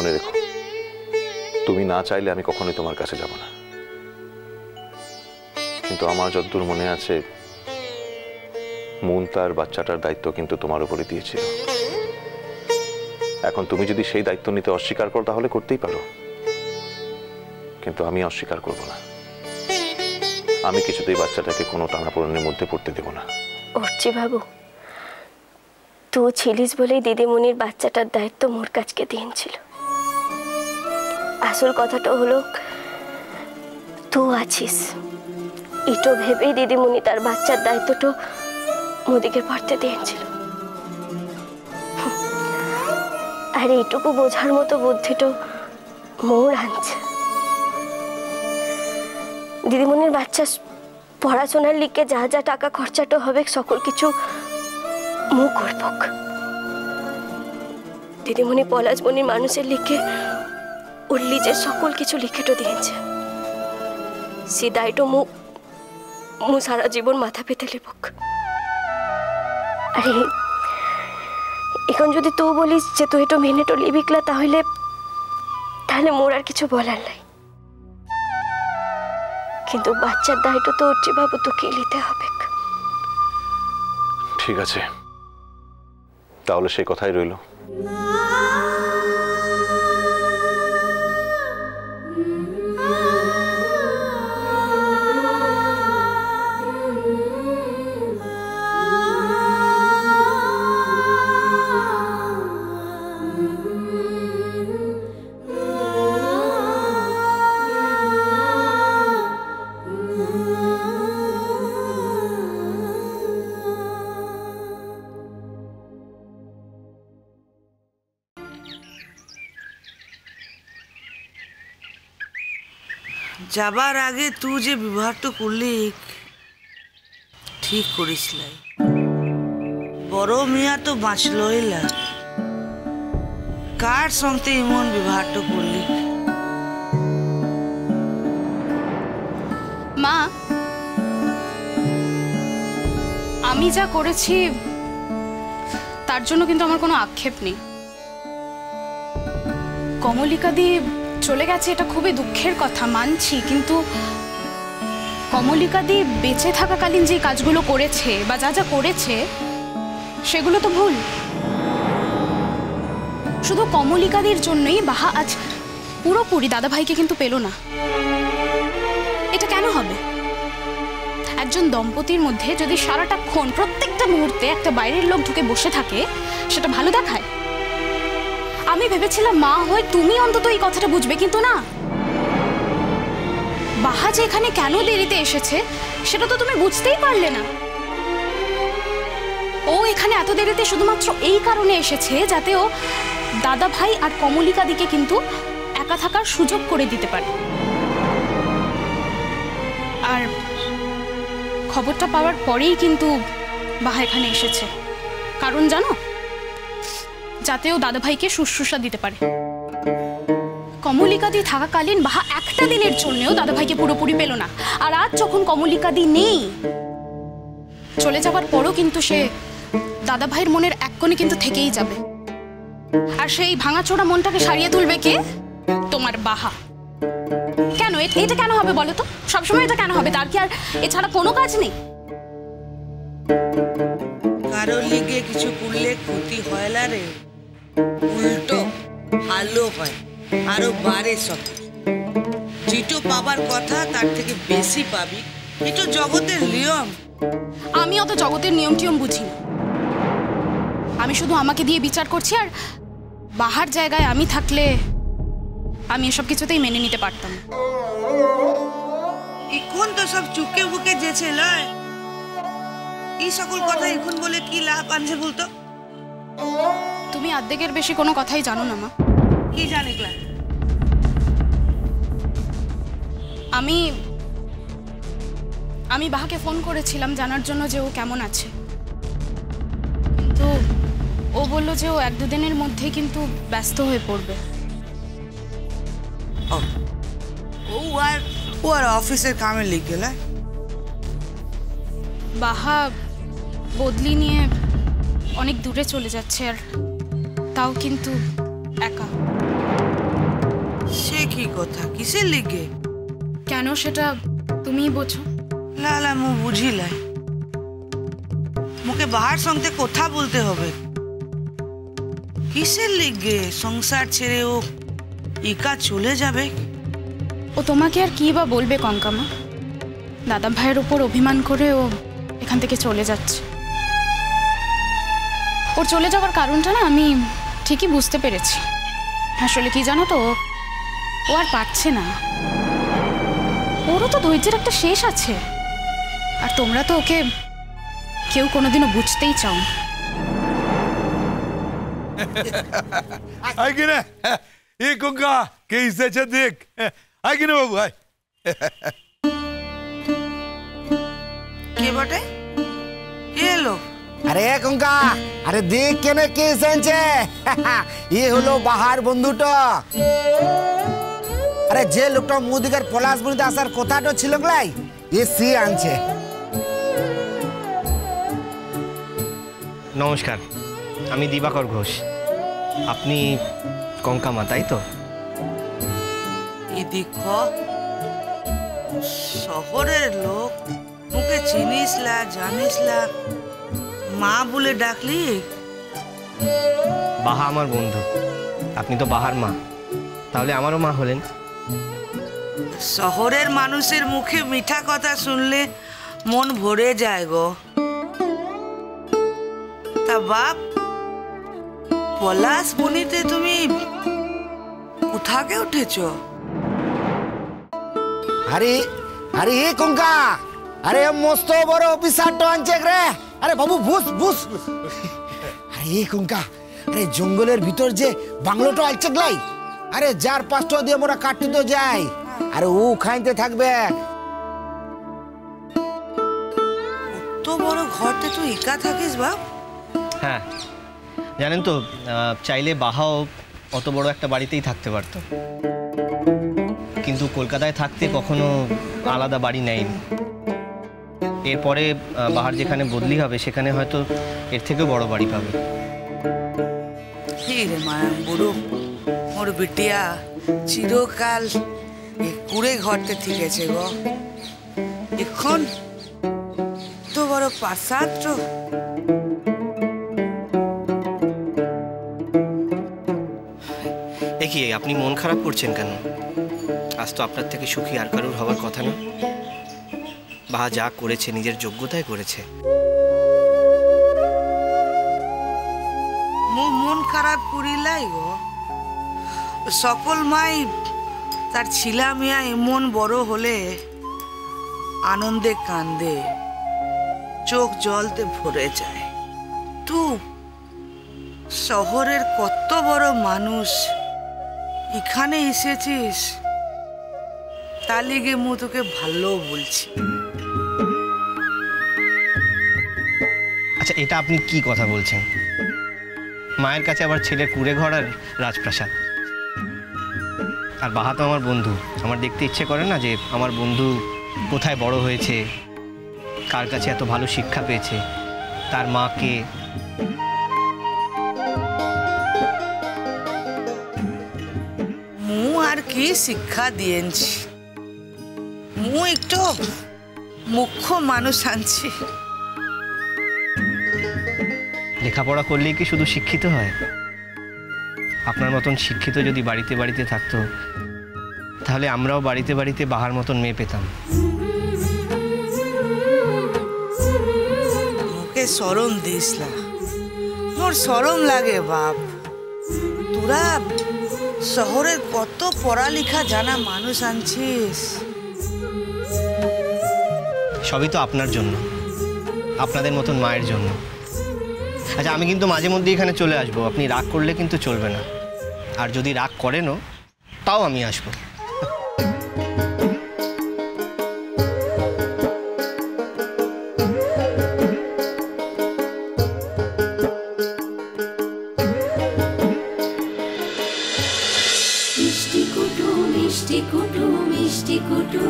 মনে রেখো, তুমি না চাইলে আমি কখনোই তোমার কাছে যাব না। কিন্তু আমার যতদূর মনে আছে, মন তার বাচ্চাটার দায়িত্ব কিন্তু তোমার উপরে দিয়েছিল। এখন তুমি যদি সেই দায়িত্ব নিতে অস্বীকার করো তাহলে করতেই পারো, কিন্তু আমি অস্বীকার করব না। আমি কিছুতেই বাচ্চাটাকে কোনো টানাপোড়েনের মধ্যে পড়তে দেব না। অর্চি বাবু, তুই ছিলিস বলেই দিদিমণির বাচ্চাটার দায়িত্ব মোর কাছকে দিয়েছিল। আসল কথাটা হলো, তুই আছিস এটো ভেবেই দিদিমণি তার বাচ্চার দায়িত্বটা মোদিকে পড়তে দিয়েছিল। আর এইটুকু বোঝার মতো বুদ্ধিটা মোর আনছে। দিদিমণির বাচ্চা পড়াশোনার লিখে যা যা টাকা খরচাটা হবে সকল কিছু মু করব। দিদিমণি পলাশমণির মানুষের লিখে ওর নিজের সকল কিছু লিখেটো দিয়েছে। সে দায়টা মু সারা জীবন মাথা পেতে লিবক। আরে এখন যদি তুই বলিস যে তুই এটা মেনেটো লিবিকলা, তাহলে মোর আর কিছু বলার নাই। কিন্তু বাচ্চার দায়টা তো অর্চি বাবু তোকে নিতে হবে। ঠিক আছে, তাহলে সেই কথাই রইল। যাবার আগে তুই যে বিবাহটা করলি ঠিক করিস লাই। বড় মিয়া তো বাঁচলই না, কার সঙ্গে এমন বিবাহটা করলি? মা, আমি যা করেছি তার জন্য কিন্তু আমার কোনো আক্ষেপ নেই। কমলিকা দি চলে গেছে, এটা খুবই দুঃখের কথা, মানছি। কিন্তু কমলিকা দি বেঁচে থাকাকালীন যে কাজগুলো করেছে বা যা যা করেছে সেগুলো তো ভুল। শুধু কমলিকাদির জন্যই বাহা আজ পুরোপুরি দাদাভাইকে কিন্তু পেল না। এটা কেন হবে? একজন দম্পতির মধ্যে যদি সারাটাক্ষণ প্রত্যেকটা মুহূর্তে একটা বাইরের লোক ঢুকে বসে থাকে, সেটা ভালো দেখায়? আমি ভেবেছিলাম মা হয়ে তুমি অন্তত এই কথাটা বুঝবে, কিন্তু না। বাহা যে এখানে কেন দেরিতে এসেছে সেটা তো তুমি বুঝতেই পারলে না। ও এখানে এত দেরিতে শুধুমাত্র এই কারণে এসেছে যাতে ও দাদা ভাই আর কমলিকা দিকে কিন্তু একা থাকার সুযোগ করে দিতে পারে। আর খবরটা পাওয়ার পরেই কিন্তু বাহা এখানে এসেছে, কারণ জানো, যাতে ও দাদা ভাইকে শুশ্রূষা দিতে পারে। কমলিকা দি থাকাকালীন বাহা একটা দিনের জন্যও দাদা ভাইকে পুরোপুরি পেল না। আর আজ যখন কমলিকা দি নেই, চলে যাবার পরও কিন্তু সে দাদা ভাইয়ের মনের এক কোণে কিন্তু থেকেই যাবে। আর সেই ভাঙাচোরা মনটাকে সারিয়ে তুলবে কে? তোমার বাহা। কেন এটা কেন হবে বলো তো? সবসময় এটা কেন হবে? তার কি আর এছাড়া কোনো কাজ নেই? কারোর লিগে কিছু করলে ক্ষতি হয় না রে, উল্টো ভালো হয়, আরো বাড়ে সব। যেটো পাবার কথা তার থেকে বেশি পাবি, এটা জগতের নিয়ম। আমি অত জগতের নিয়ম টিয়ম বুঝি না। আমি শুধু আমাকে দিয়ে বিচার করছি। আর বাহার জায়গায় আমি থাকলে আমি এসব কিছুতেই মেনে নিতে পারতাম। এখন তো সব চুকে বুকে যেছে লয়, এই সকল কথা এখন বলে কি লাভ আনছে বলতো? তুমি অর্ধেকের বেশি কোনো কথাই জানো না মা। কি জানিকলা? আমি বাহাকে ফোন করেছিলাম জানার জন্য যে ও কেমন আছে, কিন্তু ও বলল যে ও 1-2 দিনের মধ্যেই কিন্তু ব্যস্ত হয়ে পড়বে। ও আর অফিসের কামে লিখ গেল। বাহা বদলি নিয়ে অনেক দূরে চলে যাচ্ছে, আর তাও কিন্তু একা। কথা কিসের লিগে? কেন সেটা তুমিই বোঝো। লালা মু বুঝিলাই, মুকে বাহার সঙ্গে কথা বলতে হবে। কিসের লিগে সংসার ছেড়ে ও একা চলে যাবে? ও তোমাকে আর কি বা বলবে কঙ্কামা? দাদা ভাইয়ের উপর অভিমান করে ও এখান থেকে চলে যাচ্ছে। ওর চলে যাওয়ার কারণটা না আমি ঠিকই বুঝতে পেরেছি। আসলে কি জানো তো, ও আর পারছে না। ওরও তো ধৈর্যের একটা শেষ আছে, আর তোমরা তো ওকে কেউ কোনোদিনও বুঝতেই চাও না। আয় কিনে এ কঙ্কা কে এসেছে দেখ। আয় কিনে বাবু আয়। কে বটে? কে এলো? আরে কঙ্কা, আরে দেখ কেন কে এসেছে। এ হলো বাহার বন্ধুটা। আরে যে লোকটা মুদিকার পলাশবনিতে আসার কথাটা ছিল গলাই, এ সে আনছে। নমস্কার, আমি দিবাকর ঘোষ। আপনি কঙ্কামা তাই তো? এই দেখো, শহরের লোক, মুকে চিনিস লা জানিস লা, মা বলে ডাকলি। বাহা আমার বন্ধু, আপনি তো বাহার মা, তাহলে আমারও মা হলেন। শহরের মানুষের মুখে মিঠা কথা শুনলে মন ভরে যায় গো। তা বাপ, পলাশ বনিতে তুমি কোথাকে উঠেছ? আরে আরে এ কঙ্কা, আরে মস্ত বড় অফিসারটা আনছে রে। আরে বাবু বুঝ বুঝ। আরে এ কঙ্কা, আরে জঙ্গলের ভিতর যে বাংলোটা আনছে গলাই, আরে যার পাঁচটা দিয়ে মোরা কাটতে তো যাই, আরে ও খাইতে থাকবে। তো বড় ঘরতে তুই একা থাকিস বাপ? হ্যাঁ, জানেন তো, চাইলে বাহাও অত বড় একটা বাড়িতেই থাকতে পারতো, কিন্তু কলকাতায় থাকতে কখনো আলাদা বাড়ি নেয়নি। এরপরে বাহার যেখানে বদলি হবে সেখানে হয়তো এর থেকেও বড় বাড়ি পাবে। রে মায়া বুড়ো, মোর বিটিয়া চিরকাল কুড়ে ঘরতে ঠিকেছে গো। এখন তো বড় প্রাসাদ। কি আপনি মন খারাপ করছেন কেন? আজ তো আপনার থেকে সুখী আর কারোর হওয়ার কথা না। বাহা যা করেছে নিজের যোগ্যতায় করেছে। মন খারাপ করিলাই গো। সকল মাই তার ছিলা মিয়া এমন বড় হলে আনন্দে কান্দে, চোখ জলতে ভরে যায়। তুই শহরের কত বড় মানুষ এখানে এসেছিস, তার লিগে মু তোকে ভালো বলছি। আচ্ছা, এটা আপনি কি কথা বলছেন? মায়ের কাছে আবার ছেলের কুড়ে ঘর আর রাজপ্রাসাদ। আর বাহা তো আমার বন্ধু, আমার দেখতে ইচ্ছে করে না যে আমার বন্ধু কোথায় বড় হয়েছে, কার কাছে এত ভালো শিক্ষা পেয়েছে, তার মাকে। মু আর কি শিক্ষা দিয়েছি, মু একটু মুখ্য মানুষ আনছি। লেখাপড়া করলেই কি শুধু শিক্ষিত হয়? আপনার মতন শিক্ষিত যদি বাড়িতে বাড়িতে থাকতো, তাহলে আমরাও বাড়িতে বাড়িতে বাহার মতন মেয়ে পেতাম। মুখে শরম দিস না, মোর শরম লাগে বাপ। তোরা শহরের কত পড়ালেখা জানা মানুষ আনছিস। সবই তো আপনার জন্য, আপনাদের মতন মায়ের জন্য। আচ্ছা, আমি কিন্তু মাঝে মধ্যে এখানে চলে আসবো, আপনি রাগ করলে কিন্তু চলবে না। আর যদি রাগ করেনও, তাও আমি আসবো। মিষ্টি কুটু মিষ্টি কুটু মিষ্টি কুটু।